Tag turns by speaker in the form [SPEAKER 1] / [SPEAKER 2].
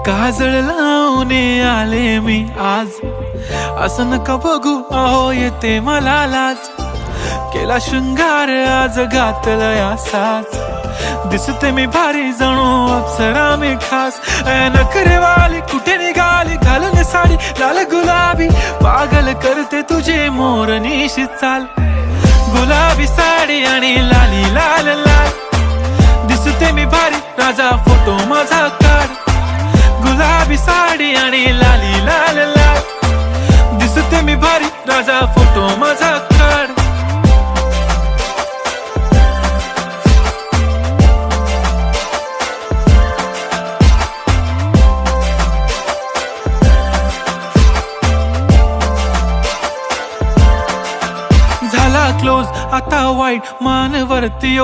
[SPEAKER 1] काजळ लावून आले मी आज, असं नका बघू अहो येते मला लाज. केला शृंगार आज घातला साज, दिसते मी भारी जणू अप्सरा मी खास. नखरेवाली कुठे निघाली घालून साडी लाल गुलाबी, पागल करते तुझे मोरनीशी चाल. गुलाबी साडी आणि लाली लाल लाल, दिसते मी भारी राजा फोटो माझा काढ. गुलाबी साडी आणि लाली लाल लाल, दिसते मी भारी राजा फोटो माझा काढ. झाला क्लोज आता वाईट मानवरती